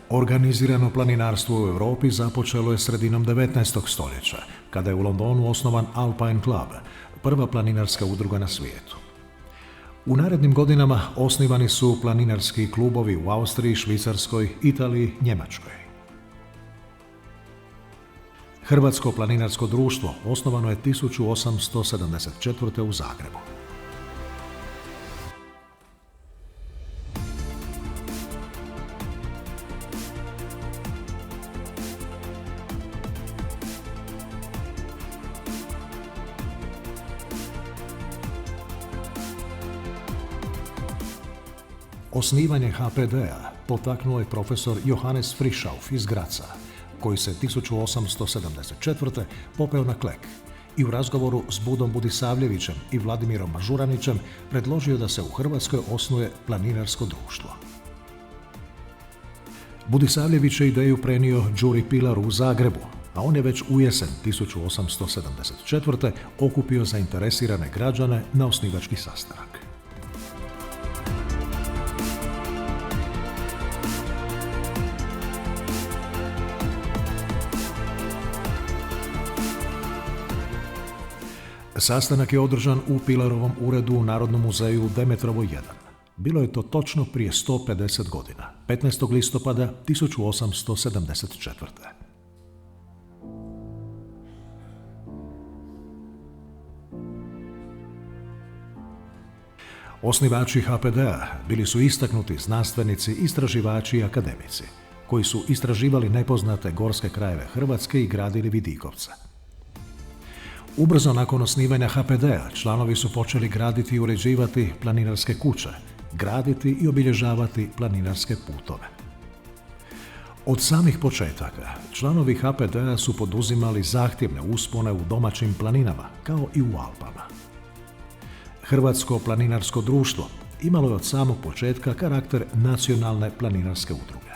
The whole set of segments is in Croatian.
Organizirano planinarstvo u Europi započelo je sredinom 19. stoljeća, kada je u Londonu osnovan Alpine Club, prva planinarska udruga na svijetu. U narednim godinama osnivani su planinarski klubovi u Austriji, Švicarskoj, Italiji, Njemačkoj. Hrvatsko planinarsko društvo osnovano je 1874. u Zagrebu. Osnivanje HPD-a potaknuo je profesor Johannes Frischauff iz Graca, koji se 1874. popeo na Klek i u razgovoru s Budom Budisavljevićem i Vladimirom Mažuranićem predložio da se u Hrvatskoj osnuje planinarsko društvo. Budisavljević je ideju prenio Đuri Pilaru u Zagrebu, a on je već u jesen 1874. okupio zainteresirane građane na osnivački sastanak. Sastanak je održan u Pilarovom uredu u Narodnom muzeju Demetrovo 1. Bilo je to točno prije 150 godina, 15. listopada 1874. Osnivači HPD-a bili su istaknuti znanstvenici, istraživači i akademici, koji su istraživali nepoznate gorske krajeve Hrvatske i gradili vidikovce. Ubrzo nakon osnivanja HPD-a članovi su počeli graditi i uređivati planinarske kuće, graditi i obilježavati planinarske putove. Od samih početaka članovi HPD-a su poduzimali zahtjevne uspone u domaćim planinama, kao i u Alpama. Hrvatsko planinarsko društvo imalo je od samog početka karakter nacionalne planinarske udruge.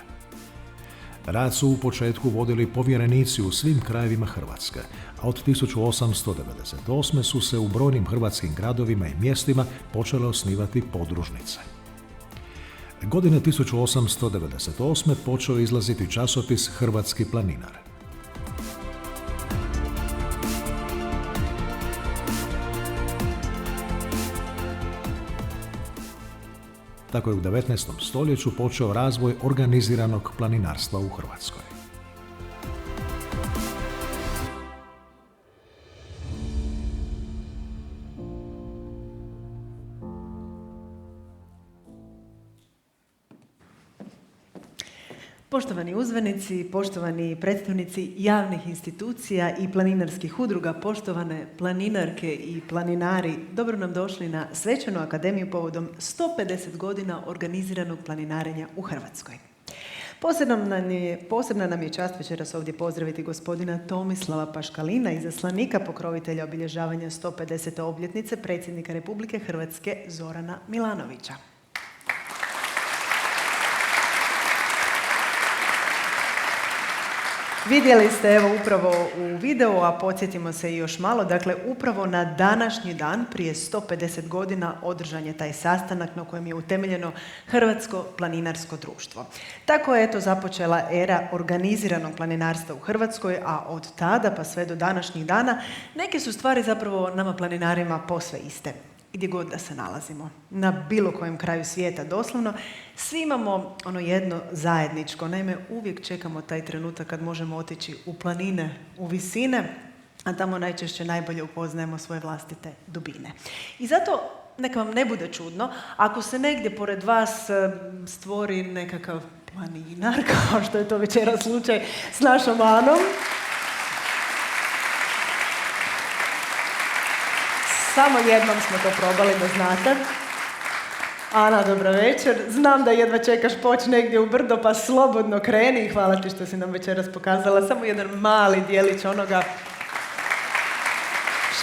Rad su u početku vodili povjerenici u svim krajevima Hrvatske, a od 1898. su se u brojnim hrvatskim gradovima i mjestima počele osnivati podružnice. Godine 1898. počeo je izlaziti časopis Hrvatski planinar. Tako je u 19. stoljeću počeo razvoj organiziranog planinarstva u Hrvatskoj. Poštovani uzvanici, poštovani predstavnici javnih institucija i planinarskih udruga, poštovane planinarke i planinari, dobro nam došli na Svečanu akademiju povodom 150 godina organiziranog planinarenja u Hrvatskoj. Posebna nam je čast večeras ovdje pozdraviti gospodina Tomislava Paškalina, izaslanika pokrovitelja obilježavanja 150. obljetnice predsjednika Republike Hrvatske Zorana Milanovića. Vidjeli ste evo upravo u videu, a podsjetimo se i još malo, dakle upravo na današnji dan prije 150 godina održan je taj sastanak na kojem je utemeljeno Hrvatsko planinarsko društvo. Tako je eto započela era organiziranog planinarstva u Hrvatskoj, a od tada pa sve do današnjih dana neke su stvari zapravo nama planinarima posve iste. Gdje god da se nalazimo, na bilo kojem kraju svijeta doslovno, svi imamo ono jedno zajedničko. Naime, uvijek čekamo taj trenutak kad možemo otići u planine, u visine, a tamo najčešće najbolje upoznajemo svoje vlastite dubine. I zato neka vam ne bude čudno ako se negdje pored vas stvori nekakav planinar, kao što je to večeras slučaj s našom Anom. Samo jednom smo to probali, da znate. Ana, dobro večer. Znam da jedva čekaš poći negdje u brdo, pa slobodno kreni i hvala ti što si nam večeras pokazala samo jedan mali dijelić onoga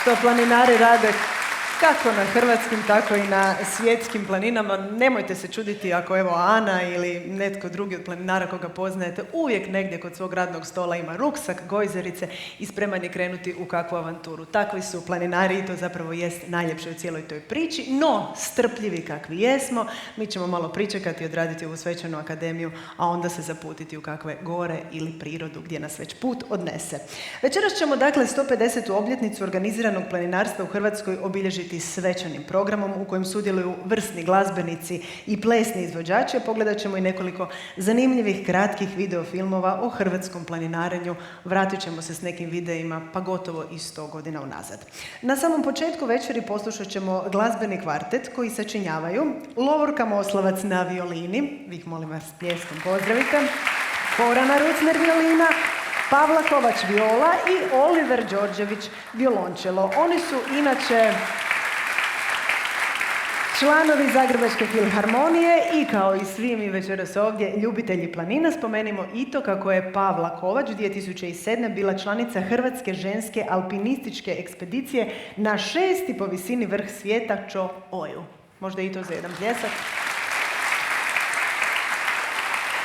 što planinari rade kako na hrvatskim, tako i na svjetskim planinama. Nemojte se čuditi ako evo Ana ili netko drugi od planinara koga poznajete uvijek negdje kod svog radnog stola ima ruksak, gojzerice i spreman je krenuti u kakvu avanturu. Takvi su planinari i to zapravo jest najljepše u cijeloj toj priči, no strpljivi kakvi jesmo, mi ćemo malo pričekati i odraditi ovu svečanu akademiju, a onda se zaputiti u kakve gore ili prirodu gdje nas već put odnese. Večeras ćemo dakle 150. obljetnicu organiziranog planinarstva u Hrvatskoj obilježiti svečanim programom u kojem sudjeluju vrsni glazbenici i plesni izvođači, a pogledat ćemo i nekoliko zanimljivih kratkih videofilmova o hrvatskom planinarenju. Vratit ćemo se s nekim videima pa gotovo i 100 godina unazad. Na samom početku večeri poslušat ćemo glazbeni kvartet koji sačinjavaju Lovorka Moslavac na violini, vi ih molim vas pljeskom pozdravite, Korana Rucner violina, Pavla Kovač viola i Oliver Đorđević violončelo. Oni su inače članovi Zagrebačke filharmonije i kao i svi mi večeras ovdje ljubitelji planina. Spomenimo i to kako je Pavla Kovač 2007. bila članica Hrvatske ženske alpinističke ekspedicije na 6. po visini vrh svijeta Cho Oju. Možda i to za jedan pljesak.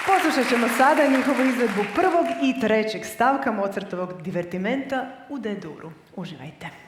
Poslušat ćemo sada njihovu izvedbu prvog i trećeg stavka Mozartovog divertimenta u D-duru. Uživajte.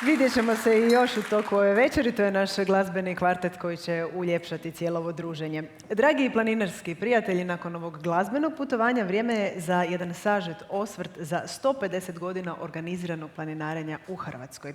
Vidjet ćemo se i još u toku ove večeri. To je naš glazbeni kvartet koji će uljepšati cijelo ovo druženje. Dragi planinarski prijatelji, nakon ovog glazbenog putovanja vrijeme je za jedan sažet osvrt za 150 godina organiziranog planinarenja u Hrvatskoj.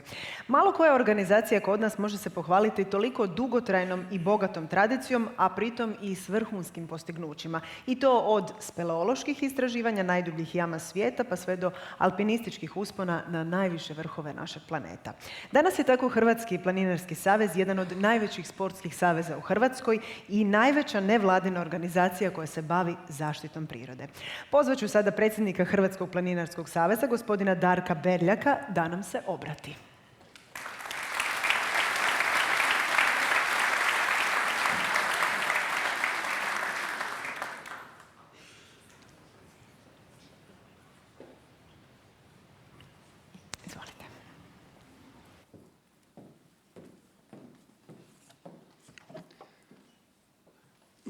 Malo koja organizacija kod nas može se pohvaliti toliko dugotrajnom i bogatom tradicijom, a pritom i s vrhunskim postignućima. I to od speleoloških istraživanja najdubljih jama svijeta pa sve do alpinističkih uspona na najviše vrhove našeg planeta. Danas je tako Hrvatski planinarski savez jedan od najvećih sportskih saveza u Hrvatskoj i najveća nevladina organizacija koja se bavi zaštitom prirode. Pozvat ću sada predsjednika Hrvatskog planinarskog saveza, gospodina Darka Berljaka, da nam se obrati.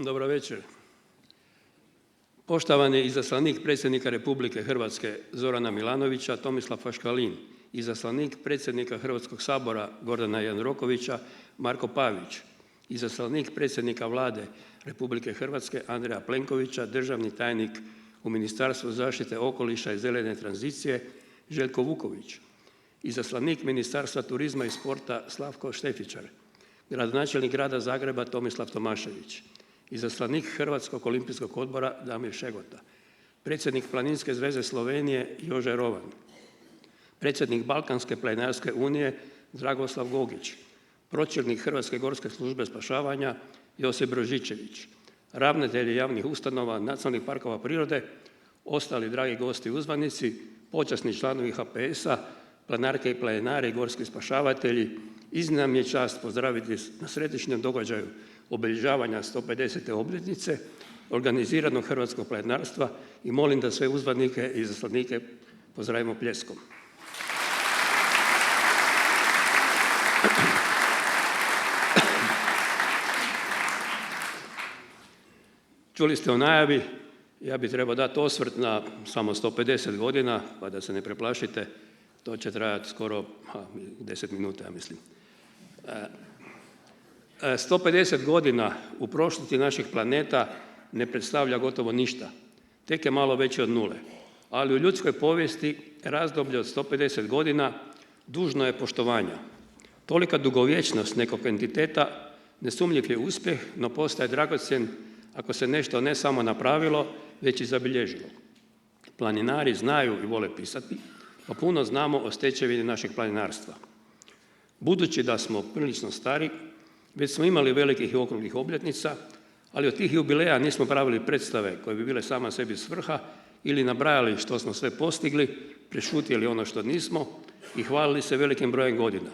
Dobro večer. Poštovani izaslanik predsjednika Republike Hrvatske Zorana Milanovića, Tomislav Paškalin, izaslanik predsjednika Hrvatskog sabora Gordana Jandrokovića, Marko Pavić, izaslanik predsjednika Vlade Republike Hrvatske Andreja Plenkovića, državni tajnik u Ministarstvu zaštite okoliša i zelene tranzicije Željko Vuković, izaslanik Ministarstva turizma i sporta Slavko Štefičar, gradonačelnik grada Zagreba Tomislav Tomašević, izaslanik Hrvatskog olimpijskog odbora Damir Šegota, predsjednik Planinske zveze Slovenije Jože Rovan, predsjednik Balkanske planinarske unije Dragoslav Gogić, pročelnik Hrvatske gorske službe spašavanja Josip Brožičević, ravnatelji javnih ustanova, nacionalnih parkova prirode, ostali dragi gosti uzvanici, počasni članovi HPS-a, planarke i planinari, gorski spašavatelji, iznimna mi je čast pozdraviti na središnjem događaju obilježavanja 150. obljetnice organiziranog hrvatskog planinarstva i molim da sve uzvanike i izaslanike pozdravimo pljeskom. Čuli ste o najavi, ja bih trebao dati osvrt na samo 150 godina, pa da se ne preplašite, to će trajati skoro 10 minuta, ja mislim. 150 godina u prošlosti naših planeta ne predstavlja gotovo ništa. Tek je malo veće od nule. Ali u ljudskoj povijesti razdoblje od 150 godina dužno je poštovanja. Tolika dugovječnost nekog entiteta nesumnjiv je uspjeh, no postaje dragocjen ako se nešto ne samo napravilo, već i zabilježilo. Planinari znaju i vole pisati, pa puno znamo o stečevini našeg planinarstva. Budući da smo prilično stari, već smo imali velikih i okruglih obljetnica, ali od tih jubileja nismo pravili predstave koje bi bile sama sebi svrha ili nabrajali što smo sve postigli, prešutjeli ono što nismo i hvalili se velikim brojem godina.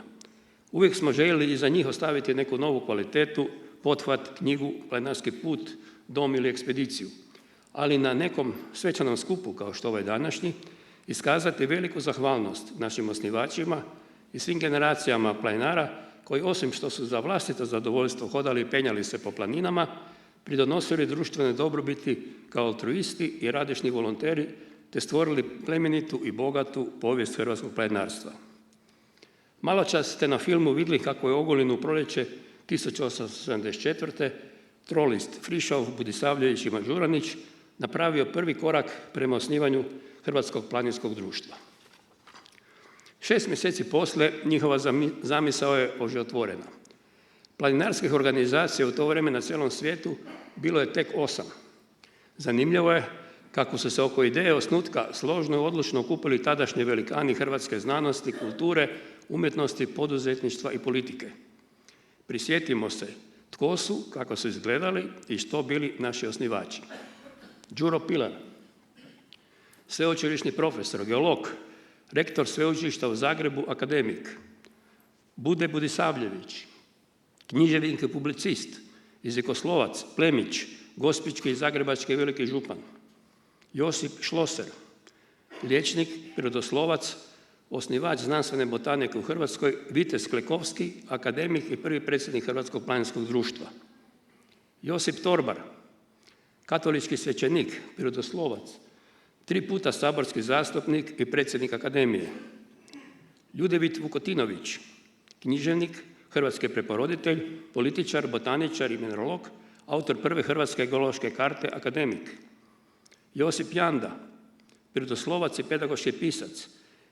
Uvijek smo željeli iza njih ostaviti neku novu kvalitetu, pothvat, knjigu, planinarski put, dom ili ekspediciju. Ali na nekom svečanom skupu, kao što ovaj današnji, iskazati veliku zahvalnost našim osnivačima i svim generacijama planinara koji osim što su za vlastito zadovoljstvo hodali i penjali se po planinama, pridonosili društvene dobrobiti kao altruisti i radišni volonteri, te stvorili plemenitu i bogatu povijest hrvatskog planinarstva. Maločas ste na filmu vidjeli kako je Ogulinu proljeće 1874. trolist Frišov, Budisavljević i Mažuranić napravio prvi korak prema osnivanju Hrvatskog planinskog društva. 6 mjeseci poslije njihova zamisao je oživotvorena. Planinarskih organizacija u to vrijeme na cijelom svijetu bilo je tek 8. Zanimljivo je kako su se oko ideje osnutka složno i odlučno okupili tadašnji velikani hrvatske znanosti, kulture, umjetnosti, poduzetništva i politike. Prisjetimo se tko su, kako su izgledali i što bili naši osnivači. Đuro Pilar, sveučilišni profesor, geolog, rektor sveučilišta u Zagrebu, akademik. Bude Budisavljević, književnik i publicist, jezikoslovac, plemić, gospićki i zagrebački veliki župan. Josip Šloser, liječnik, prirodoslovac, osnivač znanstvene botanike u Hrvatskoj, Vitez Klekovski, akademik i prvi predsjednik Hrvatskog planinarskog društva. Josip Torbar, katolički svećenik, prirodoslovac, 3 puta saborski zastupnik i predsjednik akademije. Ljudevit Vukotinović, književnik, hrvatski preporoditelj, političar, botaničar i mineralog, autor prve hrvatske geološke karte, akademik. Josip Janda, prirodoslovac i pedagoški pisac,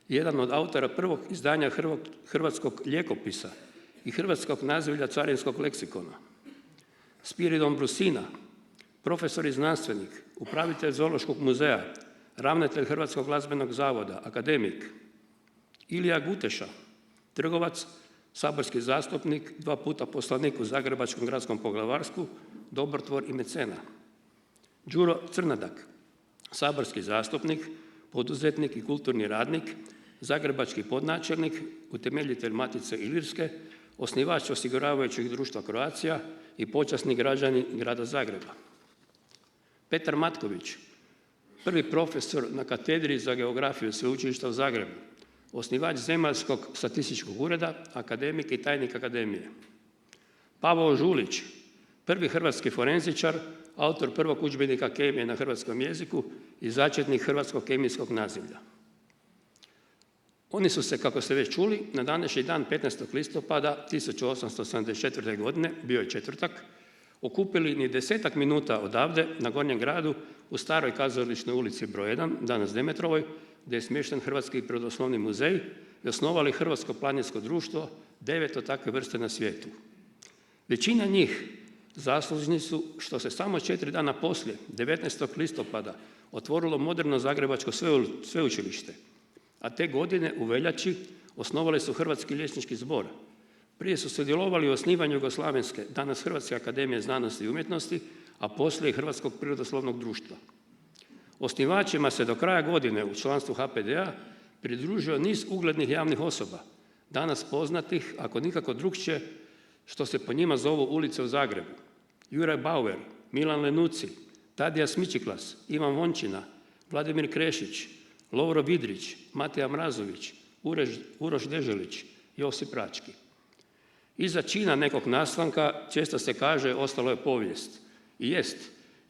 jedan od autora prvog izdanja hrvatskog ljekopisa i hrvatskog nazivlja carinskog leksikona. Spiridon Brusina, profesor i znanstvenik, upravitelj Zoološkog muzeja, ravnatelj Hrvatskog glazbenog zavoda, akademik. Ilija Guteša, trgovac, saborski zastupnik, 2 puta poslanik u Zagrebačkom gradskom poglavarstvu, dobrotvor i mecena. Đuro Crnadak, saborski zastupnik, poduzetnik i kulturni radnik, zagrebački podnačelnik, utemeljitelj Matice Ilirske, osnivač osiguravajućeg društva Croatia i počasni građanin grada Zagreba. Petar Matković, prvi profesor na katedri za geografiju Sveučilišta u Zagrebu, osnivač Zemaljskog statističkog ureda, akademik i tajnik akademije. Pavao Žulić, prvi hrvatski forenzičar, autor prvog udžbenika kemije na hrvatskom jeziku i začetnik hrvatskog kemijskog nazivlja. Oni su se, kako ste već čuli, na današnji dan 15. listopada 1874. godine, bio je četvrtak, okupili ni 10 minuta odavde, na Gornjem gradu, u staroj kazališnoj ulici broj 1, danas Demetrovoj, gdje je smješten Hrvatski prirodoslovni muzej, i osnovali Hrvatsko planinsko društvo, 9 takve vrste na svijetu. Većina njih zaslužni su što se samo 4 dana poslije, 19. listopada, otvorilo moderno Zagrebačko sveučilište, a te godine u veljači osnovali su Hrvatski liječnički zbor. Prije su sudjelovali u osnivanju Jugoslavenske, danas Hrvatske akademije znanosti i umjetnosti, a poslije i Hrvatskog prirodoslovnog društva. Osnivačima se do kraja godine u članstvu HPD-a pridružio niz uglednih javnih osoba, danas poznatih, ako nikako drukčije, što se po njima zovu ulice u Zagrebu. Juraj Bauer, Milan Lenuci, Tadija Smičiklas, Ivan Vončina, Vladimir Krešić, Lovro Vidrić, Matija Mrazović, Uroš Deželić, Josip Rački. Iza čina nekog nastanka, često se kaže, ostalo je povijest. I jest,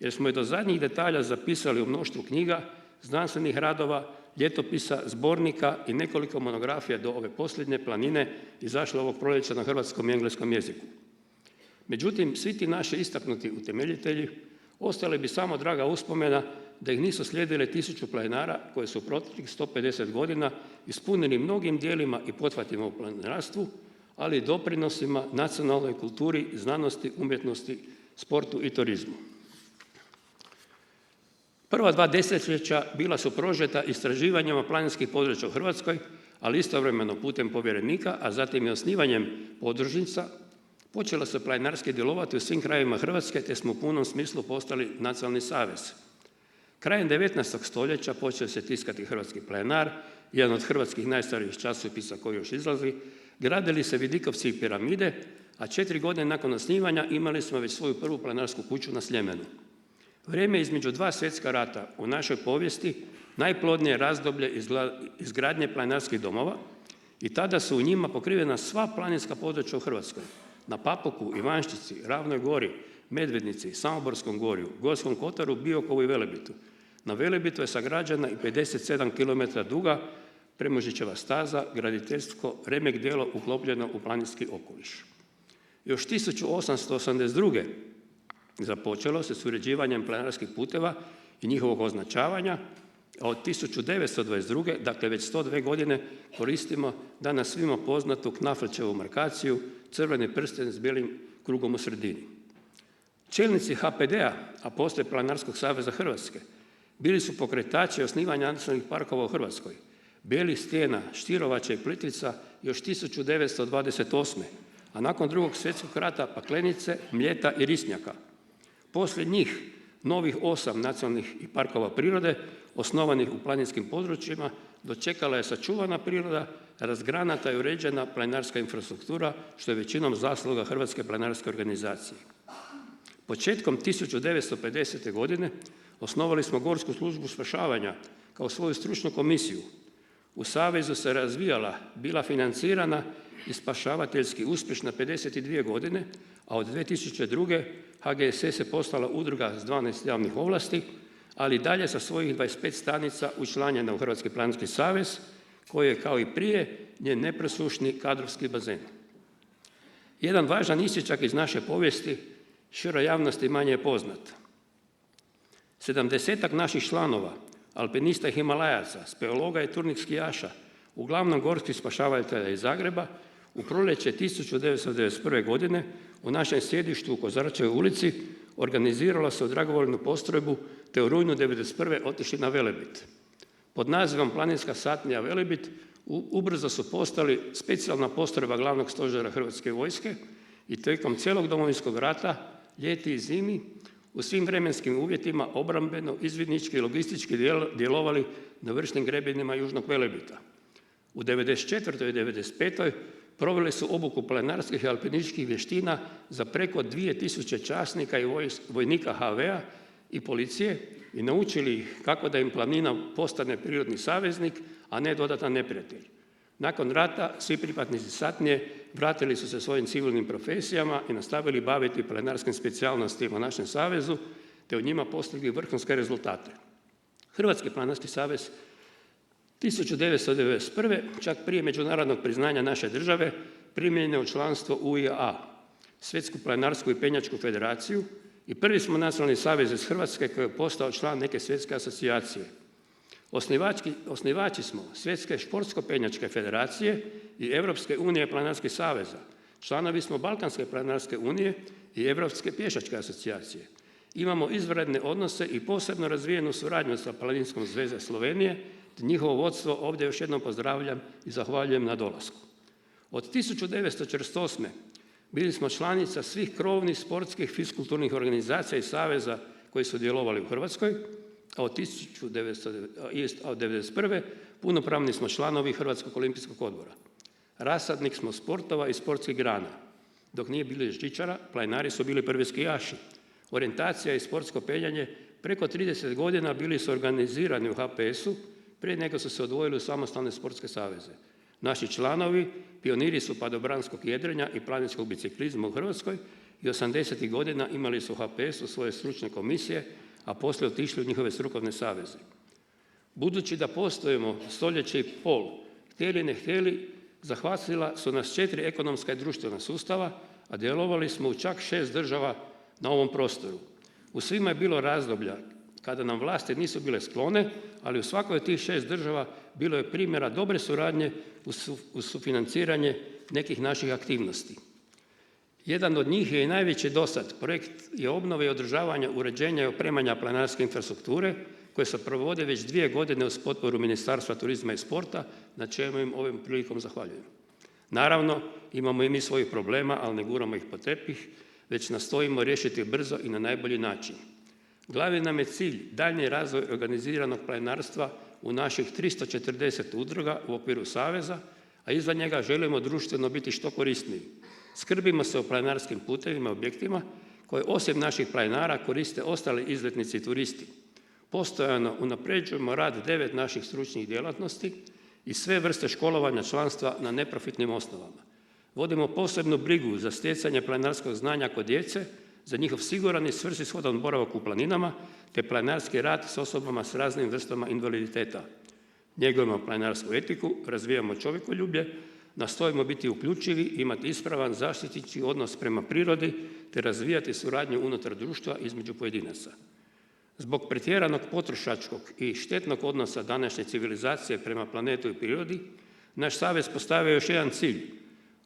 jer smo je do zadnjih detalja zapisali u mnoštvu knjiga, znanstvenih radova, ljetopisa, zbornika i nekoliko monografija do ove posljednje Planine izašle ovog proljeća na hrvatskom i engleskom jeziku. Međutim, svi ti naši istaknuti utemeljitelji ostale bi samo draga uspomena da ih nisu slijedile 1000 planinara koje su u proteklih 150 godina ispunili mnogim dijelima i pothvatima u planinarstvu, ali i doprinosima nacionalnoj kulturi, znanosti, umjetnosti, sportu i turizmu. Prva 2 desetljeća bila su prožeta istraživanjima planinskih područja u Hrvatskoj, ali istovremeno putem povjerenika, a zatim i osnivanjem podružnica, počelo se planinarski djelovati u svim krajevima Hrvatske, te smo u punom smislu postali nacionalni savez. Krajem 19. stoljeća počeo se tiskati Hrvatski planinar, jedan od hrvatskih najstarijih časopisa koji još izlazi, gradili se vidikovci i piramide, a 4 godine nakon osnivanja imali smo već svoju prvu planinarsku kuću na Sljemenu. Vrijeme između 2 svjetska rata u našoj povijesti najplodnije razdoblje izgradnje planinarskih domova i tada su u njima pokrivena sva planinska područja u Hrvatskoj. Na Papuku, Ivanščici, Ravnoj gori, Medvednici, Samoborskom gorju, Gorskom kotaru, Biokovu i Velebitu. Na Velebitu je sagrađena i 57 km duga Premužićeva staza, graditeljsko remek djelo uklopljeno u planinski okoliš. Još 1882. započelo se s uređivanjem planinarskih puteva i njihovog označavanja, a od 1922. dakle već 102 godine, koristimo danas svima poznatu Knafelčevu markaciju, crveni prsten s bijelim krugom u sredini. Čelnici HPD-a, a poslije Planinarskog saveza Hrvatske, bili su pokretači osnivanja nacionalnih parkova u Hrvatskoj, Bijelih stijena, Štirovača i Plitvica još 1928. a nakon Drugog svjetskog rata Paklenice, Mljeta i Risnjaka. Poslije njih novih 8 nacionalnih i parkova prirode, osnovanih u planinskim područjima, dočekala je sačuvana priroda, razgranata i uređena planinarska infrastruktura, što je većinom zasluga Hrvatske planinarske organizacije. Početkom 1950. godine osnovali smo Gorsku službu spašavanja kao svoju stručnu komisiju. U Savezu se razvijala, bila financirana i spašavateljski uspješna 52 godine, a od 2002. HGSS je postala udruga s 12 javnih ovlasti, ali dalje sa svojih 25 stanica učlanjena u Hrvatski planinarski savez, koji je kao i prije njen nepresušni kadrovski bazen. Jedan važan isječak iz naše povijesti široj javnosti manje je poznat. 70-ak naših članova, alpinista i himalajaca, speologa i turnih skijaša, uglavnom gorskih spašavatelja iz Zagreba, u proljeće 1991. godine u našem sjedištu u Kozarčevoj ulici organiziralo se u dragovoljnu postrojbu te u rujnu 1991. otišli na Velebit. Pod nazivom Planinska satnija Velebit ubrzo su postali specijalna postrojba glavnog stožera Hrvatske vojske i tijekom cijelog Domovinskog rata, ljeti i zimi, u svim vremenskim uvjetima obrambeno, izvidnički i logistički djelovali na vršnim grebenima Južnog Velebita. U 1994. i 1995. proveli su obuku planinarskih i alpinističkih vještina za preko 2000 časnika i vojnika HV-a i policije i naučili ih kako da im planina postane prirodni saveznik, a ne dodatan neprijatelj. Nakon rata svi pripadnici satnije vratili su se svojim civilnim profesijama i nastavili baviti planinarskim specijalnostima u našem savezu, te u njima postigli vrhunske rezultate. Hrvatski planinarski savez 1991. čak prije međunarodnog priznanja naše države primljen je u članstvo UIA, Svjetsku planinarsku i penjačku federaciju, i prvi smo nacionalni savez iz Hrvatske koji je postao član neke svjetske asocijacije. Osnivači smo Svjetske športsko-penjačke federacije i Europske unije planinarskih saveza. Članovi smo Balkanske planinarske unije i Europske pješačke asocijacije. Imamo izvanredne odnose i posebno razvijenu suradnju sa Planinskom zveze Slovenije, te njihovo vodstvo ovdje još jednom pozdravljam i zahvaljujem na dolasku. Od 1948. bili smo članica svih krovnih sportskih fiskulturnih organizacija i saveza koji su djelovali u Hrvatskoj, a od 1991. punopravni smo članovi Hrvatskog olimpijskog odbora. Rasadnik smo sportova i sportskih grana. Dok nije bilo žičara, planinari su bili prvi skijaši. Orijentacija i sportsko penjanje preko 30 godina bili su organizirani u HPS-u, prije nego su se odvojili u samostalne sportske saveze. Naši članovi pioniri su padobranskog jedrenja i planinskog biciklizma u Hrvatskoj i 80. godina imali su u HPS-u svoje stručne komisije, a poslije otišli u njihove strukovne saveze. Budući da postojimo stoljeće i pol, htjeli ne htjeli, zahvatila su nas 4 ekonomska i društvena sustava, a djelovali smo u čak 6 država na ovom prostoru. U svima je bilo razdoblja kada nam vlasti nisu bile sklone, ali u svakoj od tih 6 država bilo je primjera dobre suradnje uz sufinanciranje nekih naših aktivnosti. Jedan od njih je i najveći dosad. Projekt je obnove i održavanja, uređenja i opremanja planinarske infrastrukture koje se provode već 2 godine uz potporu Ministarstva turizma i sporta, na čemu im ovim prilikom zahvaljujem. Naravno, imamo i mi svojih problema, ali ne guramo ih pod tepih, već nastojimo riješiti brzo i na najbolji način. Glavni nam je cilj daljnji razvoj organiziranog planinarstva u naših 340 udruga u okviru saveza, a izvan njega želimo društveno biti što korisniji. Skrbimo se o planinarskim putevima i objektima koje osim naših planinara koriste ostali izletnici i turisti. Postojano unapređujemo rad 9 naših stručnih djelatnosti i sve vrste školovanja članstva na neprofitnim osnovama. Vodimo posebnu brigu za stjecanje planinarskog znanja kod djece, za njihov siguran i svrsishodan boravak u planinama, te planinarski rad s osobama s raznim vrstama invaliditeta. Njegujemo planinarsku etiku, razvijamo čovjekoljublje, nastojimo biti uključivi, imati ispravan zaštitnički odnos prema prirodi, te razvijati suradnju unutar društva između pojedinaca. Zbog pretjeranog potrošačkog i štetnog odnosa današnje civilizacije prema planetu i prirodi, naš savez postavio još jedan cilj: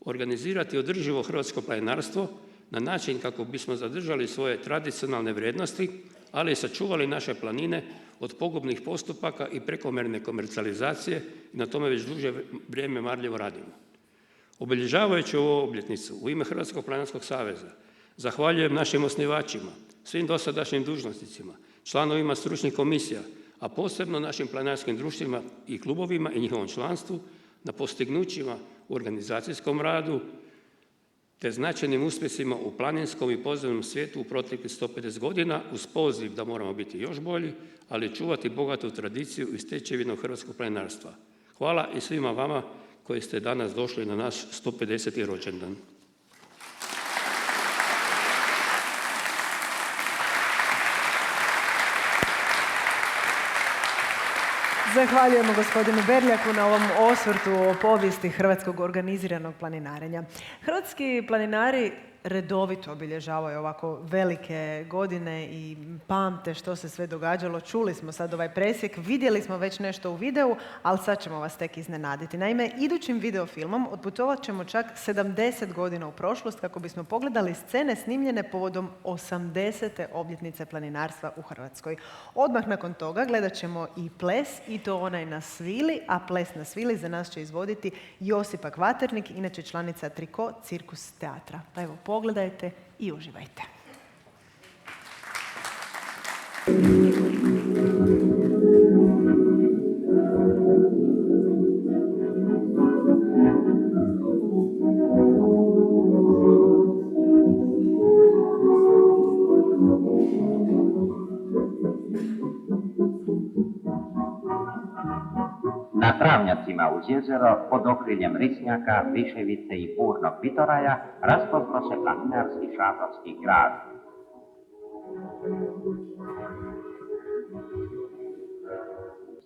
organizirati održivo hrvatsko planinarstvo na način kako bismo zadržali svoje tradicionalne vrijednosti, ali i sačuvali naše planine od pogubnih postupaka i prekomjerne komercijalizacije i na tome već duže vrijeme marljivo radimo. Obilježavajući ovu obljetnicu u ime Hrvatskog planinarskog saveza zahvaljujem našim osnivačima, svim dosadašnjim dužnosnicima, članovima stručnih komisija, a posebno našim planinarskim društvima i klubovima i njihovom članstvu na postignućima u organizacijskom radu te značajnim uspjesima u planinskom i podzemnom svijetu u proteklih 150 godina uz poziv da moramo biti još bolji, ali čuvati bogatu tradiciju i stečevinu hrvatskog planinarstva. Hvala i svima vama koji ste danas došli na naš 150. rođendan. Zahvaljujemo gospodinu Berljaku na ovom osvrtu o povijesti hrvatskog organiziranog planinarenja. Hrvatski planinari redovito obilježavaju ovako velike godine i pamte što se sve događalo. Čuli smo sad ovaj presjek, vidjeli smo već nešto u videu, ali sad ćemo vas tek iznenaditi. Naime, idućim videofilmom otputovat ćemo čak 70 godina u prošlost kako bismo pogledali scene snimljene povodom 80. obljetnice planinarstva u Hrvatskoj. Odmah nakon toga gledat ćemo i ples, i to onaj na svili, a ples na svili za nas će izvoditi Josipa Kvaternik, inače članica Triko cirkus teatra. Pa evo, pogledajte i uživajte. Na travnjacima uz jezero, pod okriljem Risnjaka, Viševice i Burnog Vitoraja, raspostro se planinarski šatorski grad.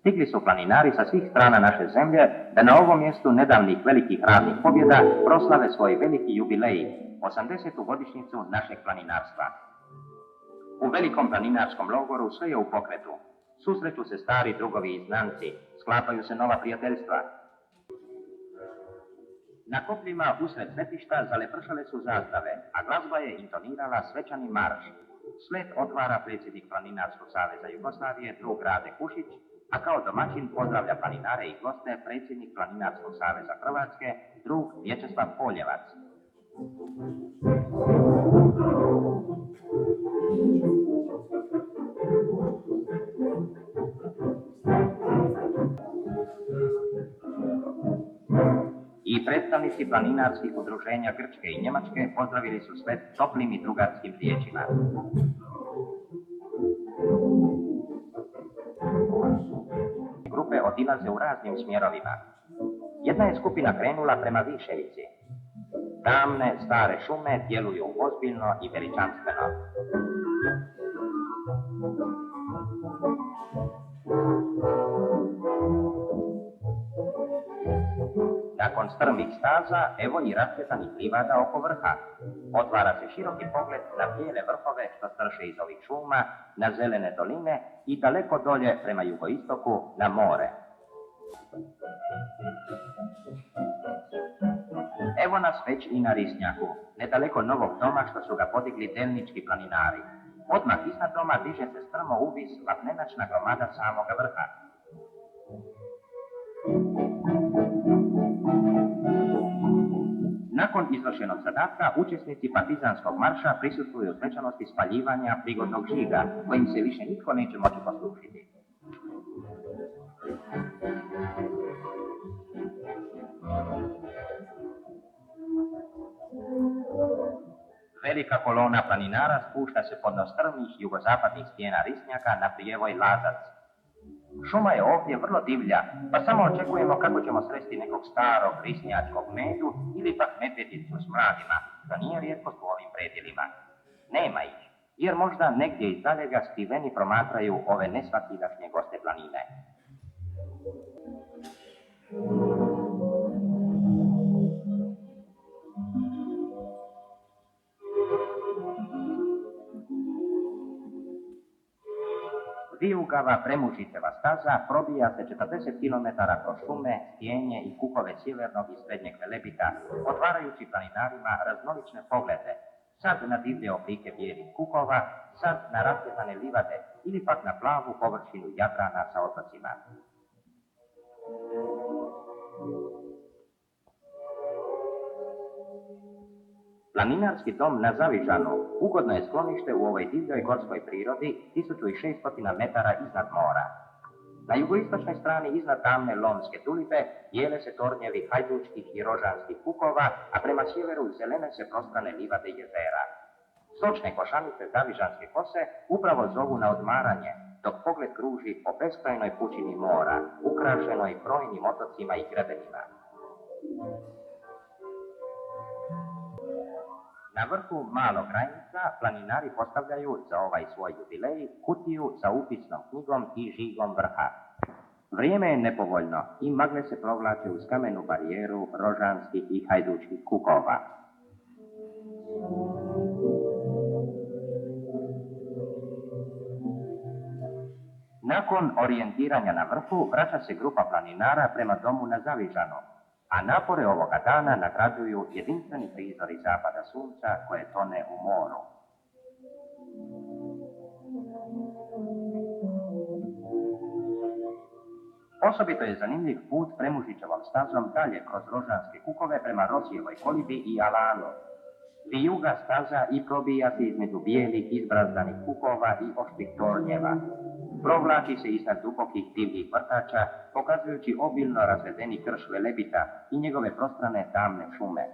Stigli su planinari sa svih strana naše zemlje da na ovom mjestu nedavnih velikih radnih pobjeda proslave svoj veliki jubilej, 80. godišnjicu našeg planinarstva. U velikom planinarskom logoru sve je u pokretu. Susreću se stari drugovi i znanci, sklapaju se nova prijateljstva. Na kopljima usred svetišta zalepršale su zastave, a glazba je intonirala svečani marš. Slet otvara predsjednik Planinarskog saveza Jugoslavije, drug Rade Kušić, a kao domaćin pozdravlja planinare i goste predsjednik Planinarskog saveza Hrvatske, drug Vječeslav Poljevac. I predstavnici planinarskih udruženja Grčke i Njemačke pozdravili su svet toplim i drugarskim riječima. Grupe otilaze u raznim smjerovima. Jedna je skupina krenula prema Viševici. Tamne, stare šume djeluju ozbiljno i veličanstveno. Nakon strmih staza, evo i rasvjetanih livada oko vrha. Otvara se široki pogled na bijele vrhove što strše iz ovih šuma, na zelene doline i daleko dolje prema jugoistoku na more. Evo nas već i na Risnjaku, nedaleko novog doma što su ga podigli delnički planinari. Odmah iznad doma diže se strmo uvis vapnenačna gromada samoga vrha. Nakon izvršenog zadatka, učesnici partizanskog marša prisustvuju svečanosti spaljivanja prigodnog žiga, kojim se više nitko neće moći poslušiti. Velika kolona planinara spušta se podno strmih jugozapadnih stijena Risnjaka na prijevoj Lazac. Šuma je ovdje vrlo divlja, pa samo očekujemo kako ćemo sresti nekog starog risnjačkog medu ili pak medvjedicu s mladima, što nije rijetkost u ovim predjelima. Nema ih, jer možda negdje iz daljega skriveni promatraju ove nesvakidašnje goste planine. Vijugava Premužiceva staza probija se 40 km kroz šume, stjenje i kukove sjevernog i srednjeg Velebita, otvarajući planinarima raznolične poglede, sad na divlje oblike bijelih kukova, sad na rasvjetane livade ili pak na plavu površinu Jadrana sa otocima. Planinarski dom na Zavižanu ugodno je sklonište u ovoj divljoj gorskoj prirodi 1600 metara iznad mora. Na jugoistočnoj strani iznad tamne Lomske tulipe jele se tornjevi hajdučkih i rožanskih kukova, a prema sjeveru zelene se prostrane livade jezera. Sočne košanice Zavižanske kose upravo zovu na odmaranje, dok pogled kruži po beskrajnoj pučini mora, ukrašenoj brojnim otocima i grebenima. Na vrhu malog Rajnica planinari postavljaju za ovaj svoj jubilej kutiju sa upisnom knjigom i žigom vrha. Vrijeme je nepovoljno i magle se provlače uz kamenu barijeru rožanskih i hajdučkih kukova. Nakon orijentiranja na vrhu, vraća se grupa planinara prema domu na Zavižanu, a napore ovoga dana nagrađuju jedinstveni prizori zapada sunca koje tone u moru. Osobito je zanimljiv put Premužićevom stazom dalje kroz rožanske kukove prema Rosijevoj kolibi i Alanu. Vijuga staza i probija se između bijelih izbrazdanih kukova i oštrih tornjeva. Provlači se iznad dubokih divljih vrtača, pokazujući obilno razvedeni krš Velebita i njegove prostrane tamne šume.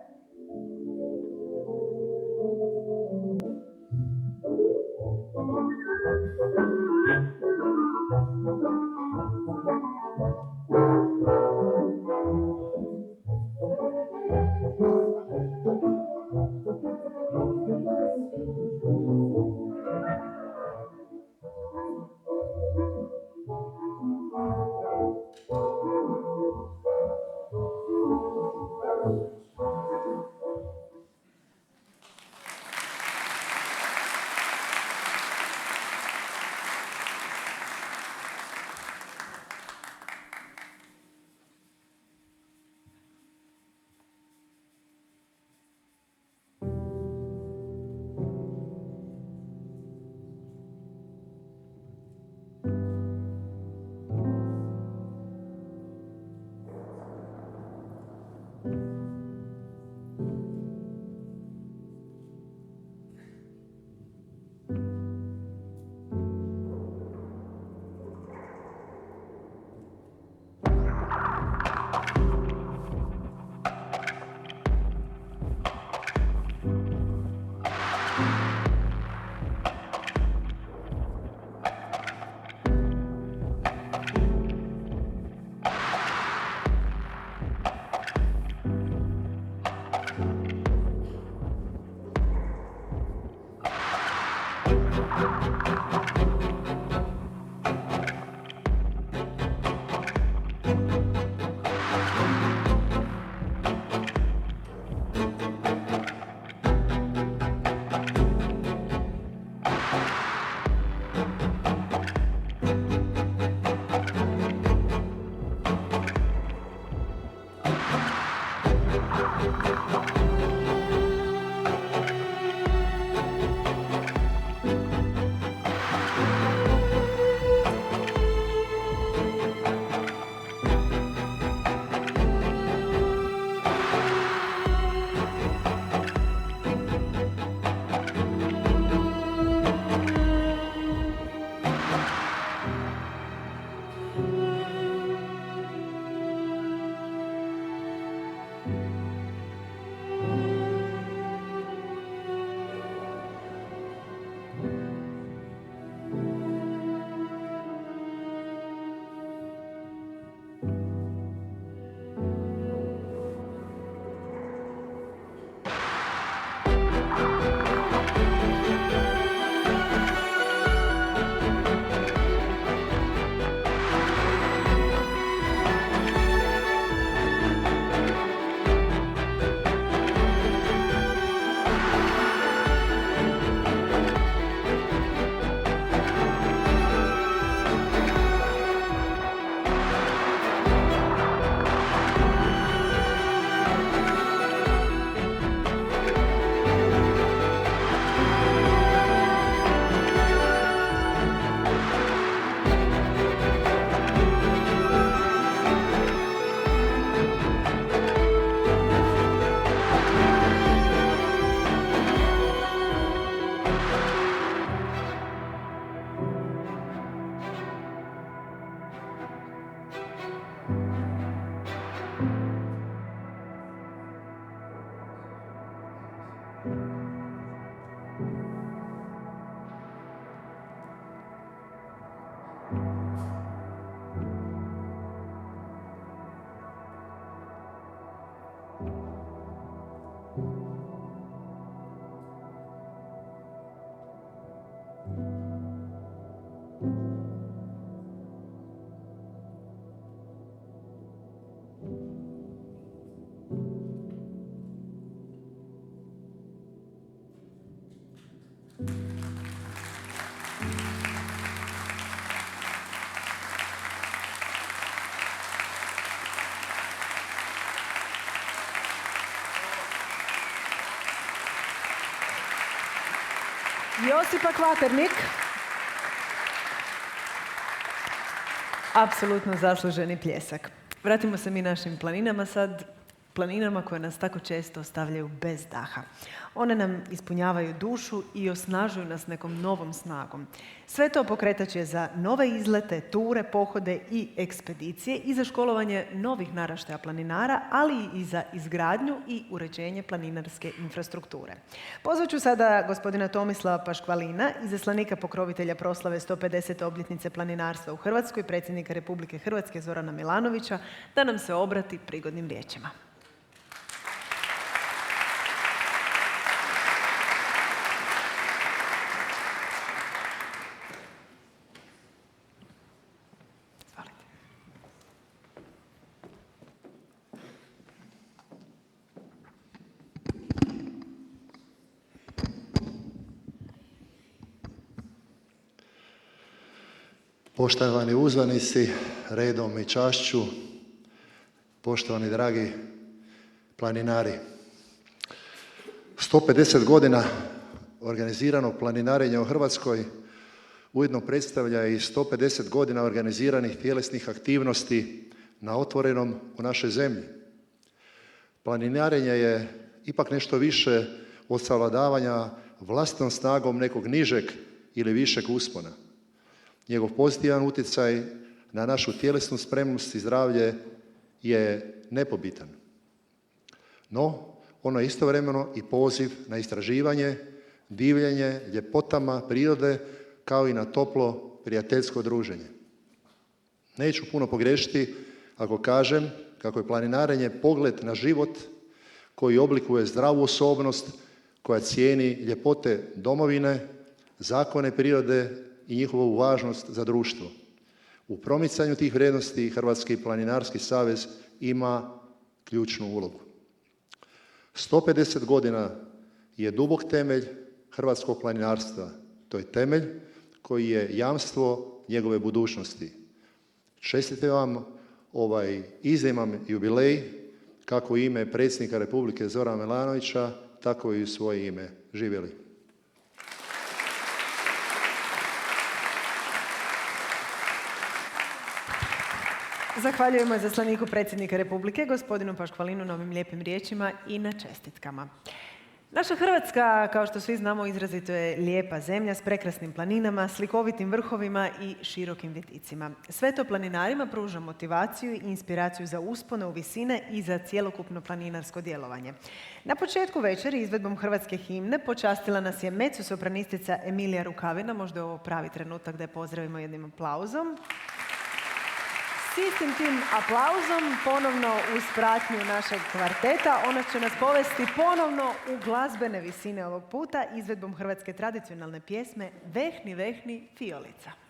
Josipa Kvaternik. Apsolutno zasluženi pljesak. Vratimo se mi našim planinama sad, planinama koje nas tako često ostavljaju bez daha. One nam ispunjavaju dušu i osnažuju nas nekom novom snagom. Sve to pokretač je za nove izlete, ture, pohode i ekspedicije i za školovanje novih naraštaja planinara, ali i za izgradnju i uređenje planinarske infrastrukture. Pozvat ću sada gospodina Tomislava Paškvalina, izaslanika pokrovitelja proslave 150. obljetnice planinarstva u Hrvatskoj, predsjednika Republike Hrvatske Zorana Milanovića, da nam se obrati prigodnim riječima. Poštovani uzvanici, redom i čašću, poštovani dragi planinari. 150 godina organiziranog planinarenja u Hrvatskoj ujedno predstavlja i 150 godina organiziranih tjelesnih aktivnosti na otvorenom u našoj zemlji. Planinarenje je ipak nešto više od savladavanja vlastitom snagom nekog nižeg ili višeg uspona. Njegov pozitivan utjecaj na našu tjelesnu spremnost i zdravlje je nepobitan. No, ono je istovremeno i poziv na istraživanje, divljenje, ljepotama prirode, kao i na toplo, prijateljsko druženje. Neću puno pogriješiti ako kažem kako je planinarenje pogled na život koji oblikuje zdravu osobnost, koja cijeni ljepote domovine, zakone prirode i njihovu važnost za društvo. U promicanju tih vrijednosti Hrvatski planinarski savez ima ključnu ulogu. 150 godina je dubok temelj hrvatskog planinarstva. To je temelj koji je jamstvo njegove budućnosti. Čestitam vam ovaj izniman jubilej, kako u ime predsjednika Republike Zorana Milanovića, tako i u svoje ime. Živjeli! Zahvaljujemo izaslaniku predsjednika Republike, gospodinu Paškvalinu, na ovim lijepim riječima i na čestitkama. Naša Hrvatska, kao što svi znamo, izrazito je lijepa zemlja s prekrasnim planinama, slikovitim vrhovima i širokim vidicima. Sve to planinarima pruža motivaciju i inspiraciju za uspone u visine i za cjelokupno planinarsko djelovanje. Na početku večeri izvedbom hrvatske himne počastila nas je mezzosopranistica Emilija Rukavina. Možda je ovo pravi trenutak da je pozdravimo jednim aplauzom. S istim tim aplauzom, ponovno uz pratnju našeg kvarteta, ona će nas povesti ponovno u glazbene visine ovog puta izvedbom hrvatske tradicionalne pjesme Vehni, vehni, fijolica.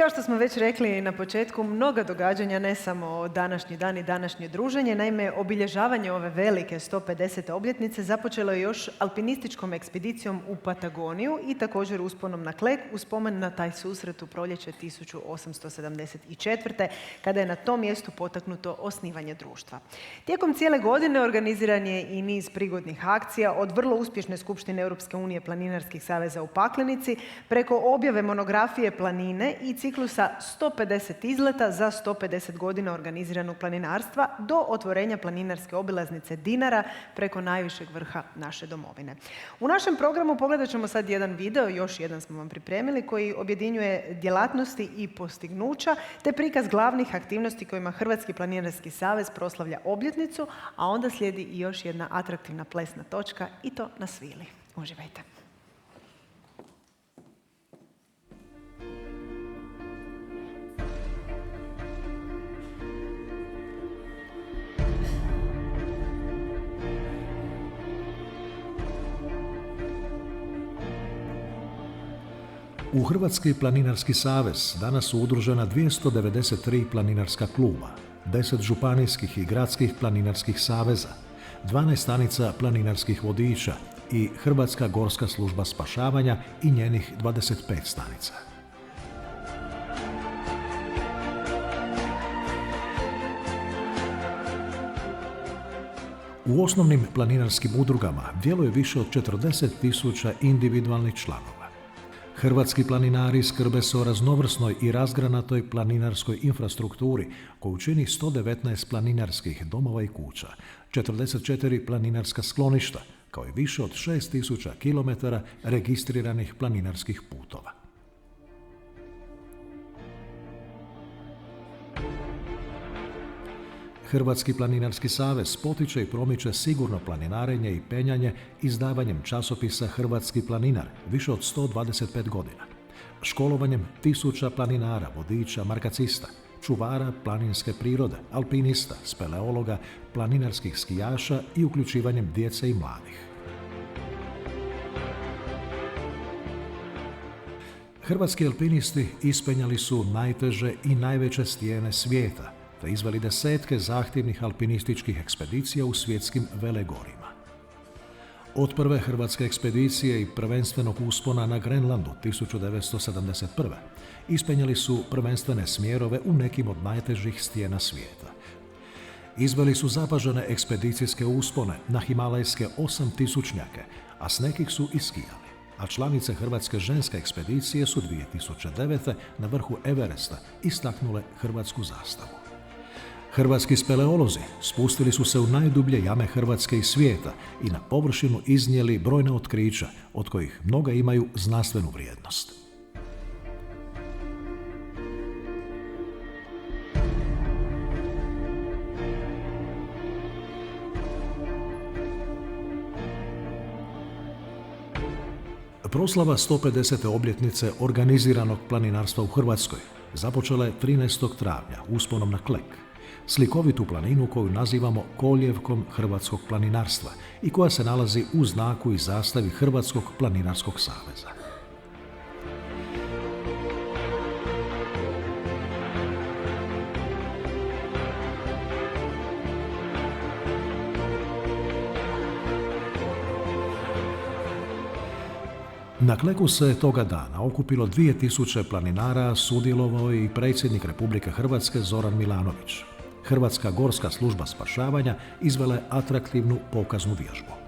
Kao što smo već rekli na početku, mnoga događanja, ne samo današnji dan i današnje druženje, naime, obilježavanje ove velike 150. obljetnice započelo je još alpinističkom ekspedicijom u Patagoniju i također usponom na Klek u spomen na taj susret u proljeće 1874. kada je na tom mjestu potaknuto osnivanje društva. Tijekom cijele godine organiziran je i niz prigodnih akcija, od vrlo uspješne skupštine Europske unije planinarskih saveza u Paklenici, preko objave monografije planine i ciklusa 150 izleta za 150 godina organiziranog planinarstva do otvorenja planinarske obilaznice Dinara preko najvišeg vrha naše domovine. U našem programu pogledat ćemo sad jedan video, još jedan smo vam pripremili, koji objedinjuje djelatnosti i postignuća te prikaz glavnih aktivnosti kojima Hrvatski planinarski savez proslavlja obljetnicu, a onda slijedi i još jedna atraktivna plesna točka i to na svili. Uživajte. U Hrvatski planinarski savez danas su udružena 293 planinarska kluba, 10 županijskih i gradskih planinarskih saveza, 12 stanica planinarskih vodiča i Hrvatska gorska služba spašavanja i njenih 25 stanica. U osnovnim planinarskim udrugama djeluje više od 40.000 individualnih članova. Hrvatski planinari skrbe se o raznovrsnoj i razgranatoj planinarskoj infrastrukturi koju čini 119 planinarskih domova i kuća, 44 planinarska skloništa, kao i više od 6.000 km registriranih planinarskih putova. Hrvatski planinarski savez potiče i promiče sigurno planinarenje i penjanje izdavanjem časopisa Hrvatski planinar više od 125 godina, školovanjem tisuća planinara, vodiča, markacista, čuvara planinske prirode, alpinista, speleologa, planinarskih skijaša i uključivanjem djece i mladih. Hrvatski alpinisti ispenjali su najteže i najveće stijene svijeta, te izveli desetke zahtjevnih alpinističkih ekspedicija u svjetskim velegorima. Od prve hrvatske ekspedicije i prvenstvenog uspona na Grenlandu 1971. ispenjali su prvenstvene smjerove u nekim od najtežih stijena svijeta. Izveli su zapažene ekspedicijske uspone na himalajske 8000-njake, a s nekih su i skijali. A članice Hrvatske ženske ekspedicije su 2009. na vrhu Everesta istaknule hrvatsku zastavu. Hrvatski speleolozi spustili su se u najdublje jame Hrvatske i svijeta i na površinu iznijeli brojna otkrića, od kojih mnoga imaju znanstvenu vrijednost. Proslava 150. obljetnice organiziranog planinarstva u Hrvatskoj započela je 13. travnja usponom na Klek, slikovitu planinu koju nazivamo koljevkom hrvatskog planinarstva i koja se nalazi u znaku i zastavi Hrvatskog planinarskog saveza. Na Kleku se toga dana okupilo 2000 planinara, sudjelovao i predsjednik Republike Hrvatske Zoran Milanović. Hrvatska gorska služba spašavanja izvela je atraktivnu pokaznu vježbu.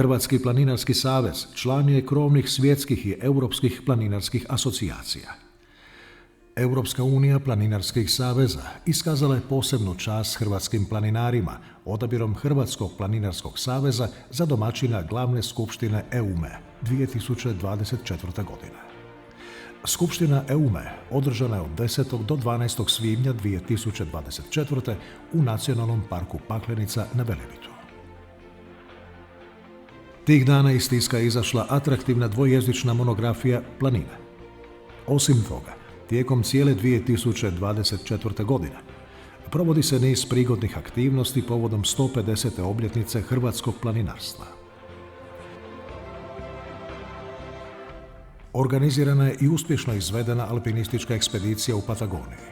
Hrvatski planinarski savez član je krovnih svjetskih i europskih planinarskih asocijacija. Europska unija planinarskih saveza iskazala je posebnu čast hrvatskim planinarima odabirom Hrvatskog planinarskog saveza za domaćina glavne skupštine EUME 2024. godine. Skupština EUME održana je od 10. do 12. svibnja 2024. u Nacionalnom parku Paklenica na Velebitu. Tih dana iz tiska je izašla atraktivna dvojezična monografija Planine. Osim toga, tijekom cijele 2024. godine provodi se niz prigodnih aktivnosti povodom 150. obljetnice hrvatskog planinarstva. Organizirana je i uspješno izvedena alpinistička ekspedicija u Patagoniji.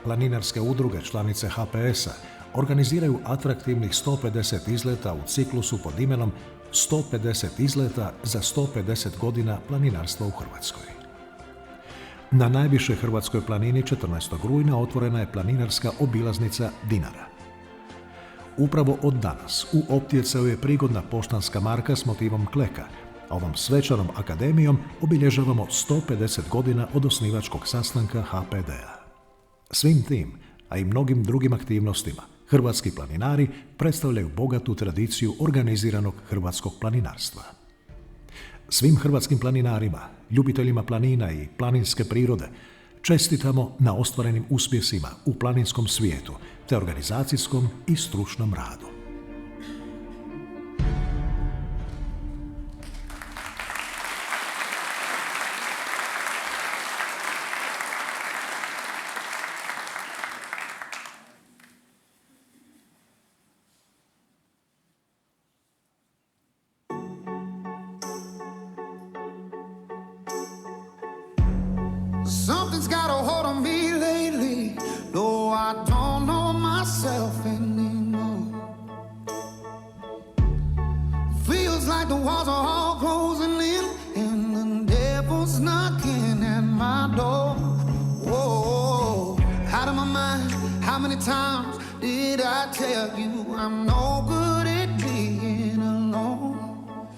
Planinarske udruge, članice HPS-a, organiziraju atraktivnih 150 izleta u ciklusu pod imenom 150 izleta za 150 godina planinarstva u Hrvatskoj. Na najvišoj hrvatskoj planini 14. rujna otvorena je planinarska obilaznica Dinara. Upravo od danas u optjecaju je prigodna poštanska marka s motivom kleka, a ovom svečanom akademijom obilježavamo 150 godina od osnivačkog sastanka HPD-a. Svim tim, a i mnogim drugim aktivnostima, hrvatski planinari predstavljaju bogatu tradiciju organiziranog hrvatskog planinarstva. Svim hrvatskim planinarima, ljubiteljima planina i planinske prirode, čestitamo na ostvarenim uspjesima u planinskom svijetu te organizacijskom i stručnom radu. Something's got a hold on me lately, though I don't know myself anymore. Feels like the walls are all closing in, and the devil's knocking at my door. Whoa, out of my mind, how many times did I tell you I'm no good at being alone?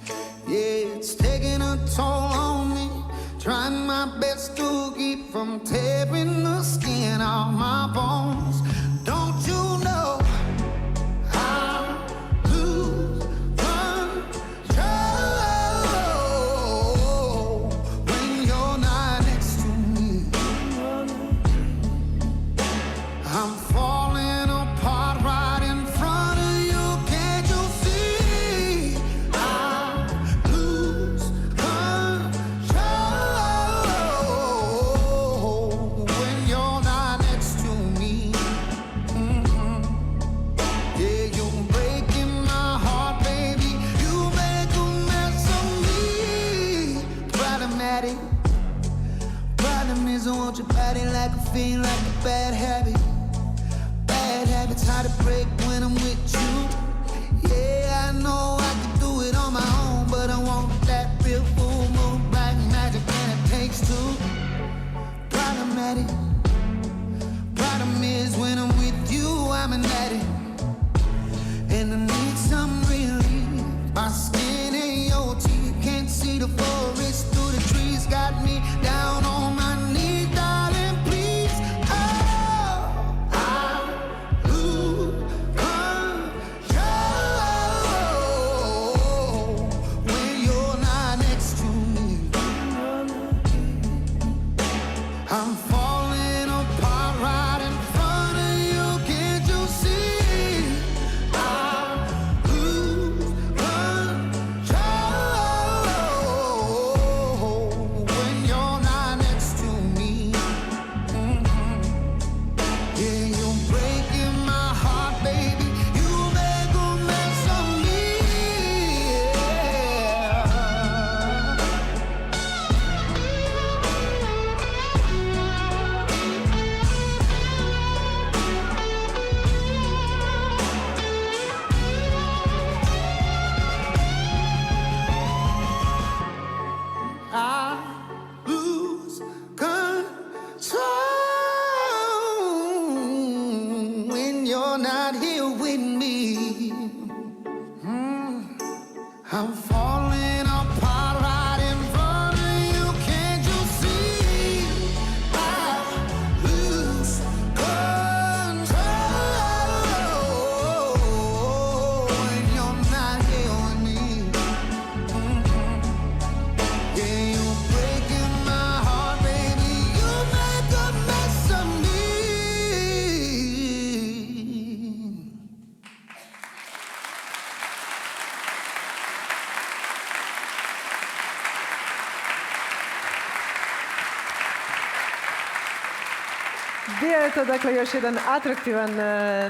Yeah, it's taking a toll on me, trying my best to keep from tearing the skin off my bones. Don't you know I lose control when you're not next to me? I'm falling apart right in front of you. Can't you see? I lose control when you're not next to me. Yeah, you're breaking my heart, baby. You make a mess of me. Problematic. Problem is I want your body like a fiend, like a bad habit. Bad habits hard to break when I'm with you. Yeah, I know I can do it on my own, but I want that real full moon, black magic, and it takes two. Problematic. Problem is when I'm with you, I'm an addict, and I need some relief. My skin and your teeth can't see the forest through the trees. Got me down on my knees, darling, please. Oh, I lose control Bio je to dakle još jedan atraktivan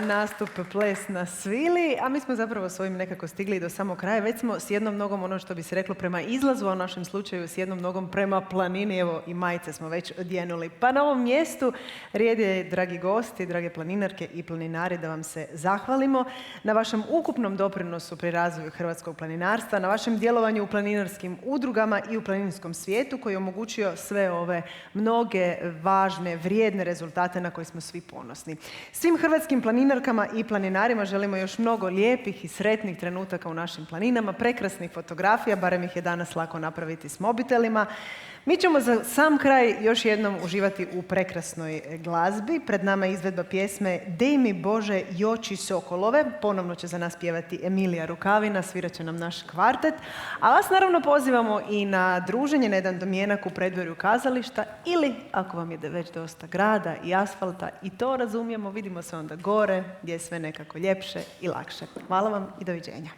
nastup Ples na svili, a mi smo zapravo s ovim nekako stigli do samog kraja. Već smo s jednom nogom, ono što bi se reklo, prema izlazu, a u našem slučaju s jednom nogom prema planini. Evo i majice smo već odjenuli. Pa na ovom mjestu rijed je, dragi gosti, drage planinarke i planinari, da vam se zahvalimo na vašem ukupnom doprinosu pri razvoju hrvatskog planinarstva, na vašem djelovanju u planinarskim udrugama i u planinskom svijetu koji je omogućio sve ove mnoge važne, vrijedne rezultate na koje smo svi ponosni. Svim hrvatskim planinarkama i planinarima želimo još mnogo lijepih i sretnih trenutaka u našim planinama, prekrasnih fotografija, barem ih je danas lako napraviti s mobitelima. Mi ćemo za sam kraj još jednom uživati u prekrasnoj glazbi. Pred nama je izvedba pjesme Dej mi Bože Joči Sokolove. Ponovno će za nas pjevati Emilija Rukavina, svirat će nam naš kvartet. A vas naravno pozivamo i na druženje na jedan domjenak u predvorju kazališta ili, ako vam je već dosta grada i asfalta, i to razumijemo, vidimo se onda gore gdje je sve nekako ljepše i lakše. Hvala vam i doviđenja.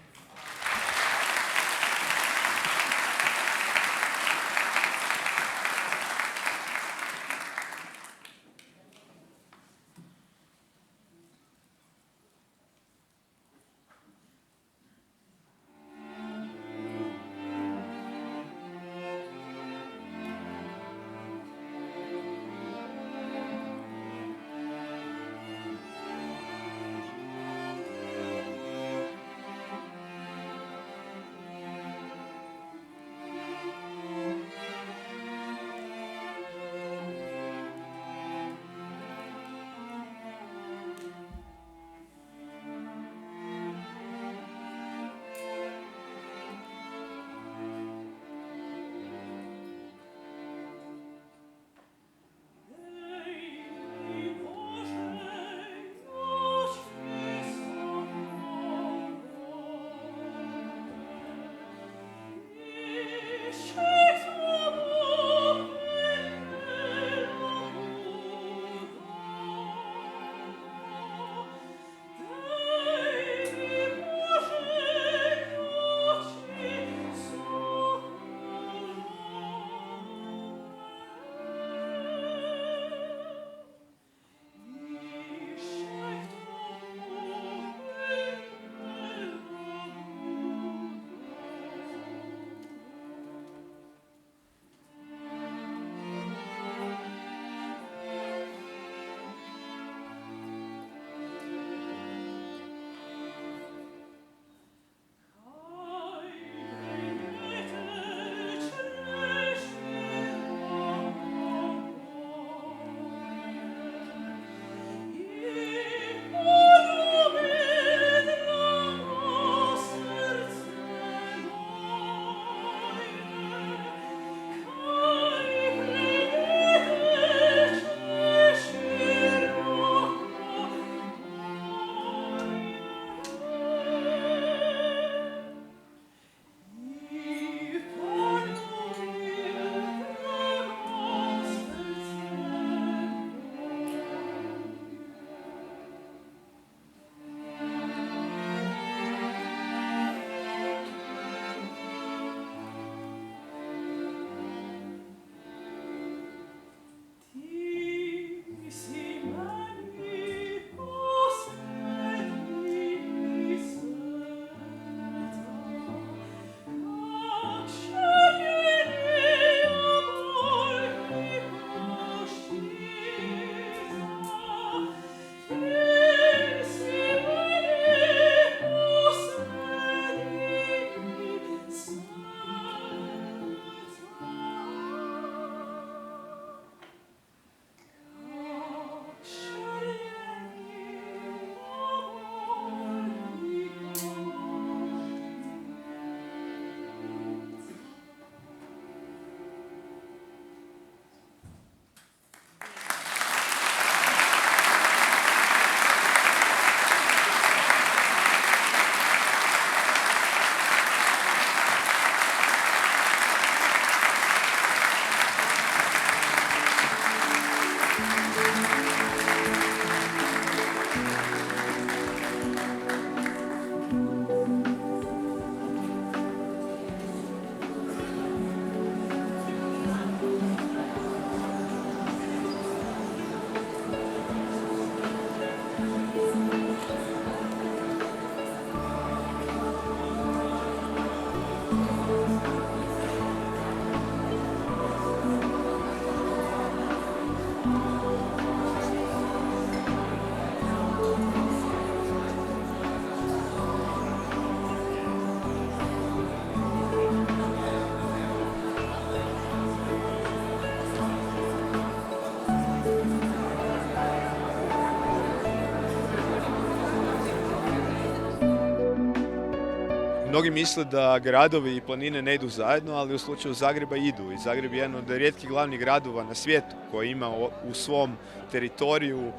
Mnogi misle da gradovi i planine ne idu zajedno, ali u slučaju Zagreba idu. I Zagreb je jedan od rijetkih glavnih gradova na svijetu koji ima u svom teritoriju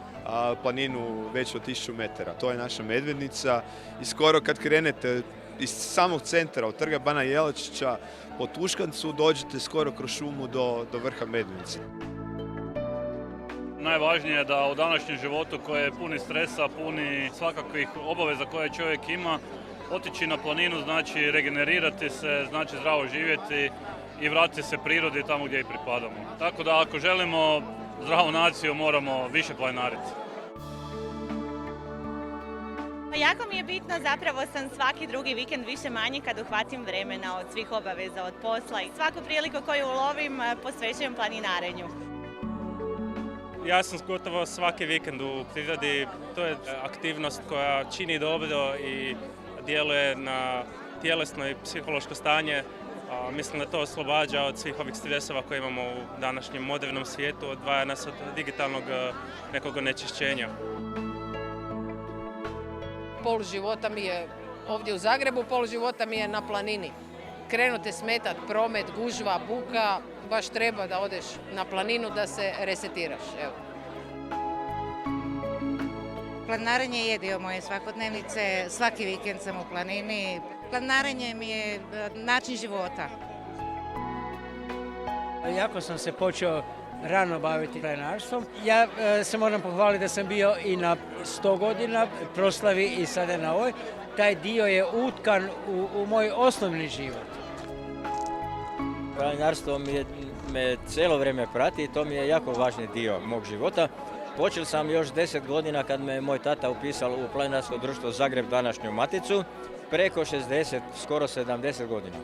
planinu veću od 1000 metara. To je naša Medvednica i skoro kad krenete iz samog centra, od trga Bana Jelačića po Tuškancu, dođete skoro kroz šumu do vrha Medvednice. Najvažnije je da u današnjem životu koji je puni stresa, puni svakakvih obaveza koje čovjek ima, otići na planinu znači regenerirati se, znači zdravo živjeti i vratiti se prirodi tamo gdje i pripadamo. Tako da ako želimo zdravu naciju moramo više planinariti. Jako mi je bitno, zapravo sam svaki drugi vikend više manje kad uhvatim vremena od svih obaveza, od posla i svaku priliku koju ulovim posvećujem planinarenju. Ja sam gotovo svaki vikend u prirodi. To je aktivnost koja čini dobro i djeluje na tjelesno i psihološko stanje. Mislim da to oslobađa od svih ovih stresova koje imamo u današnjem modernom svijetu, odvaja nas od digitalnog nekog onečišćenja. Pol života mi je ovdje u Zagrebu, pol života mi je na planini. Krenute smetat promet, gužva, buka, baš treba da odeš na planinu da se resetiraš. Evo. Planinarenje je dio moje svakodnevnice, svaki vikend sam u planini. Planinarenje mi je način života. Jako sam se počeo rano baviti planinarstvom. Ja se moram pohvaliti da sam bio i na 100 godina proslavi i sada na ovoj. Taj dio je utkan u moj osnovni život. Planinarstvo me cijelo vrijeme prati i to mi je jako važni dio mog života. Počeo sam još 10 godina kad me moj tata upisao u Planinarsko društvo Zagreb, današnju Maticu, preko 60, skoro 70 godina.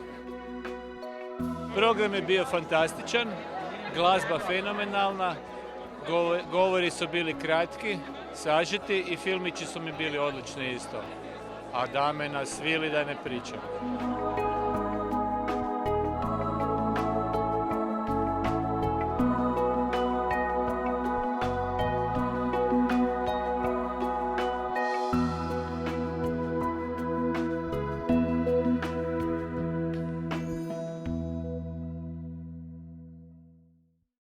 Program je bio fantastičan, glazba fenomenalna, govori su bili kratki, sažeti i filmići su mi bili odlični isto. A dame nas svili da ne pričam.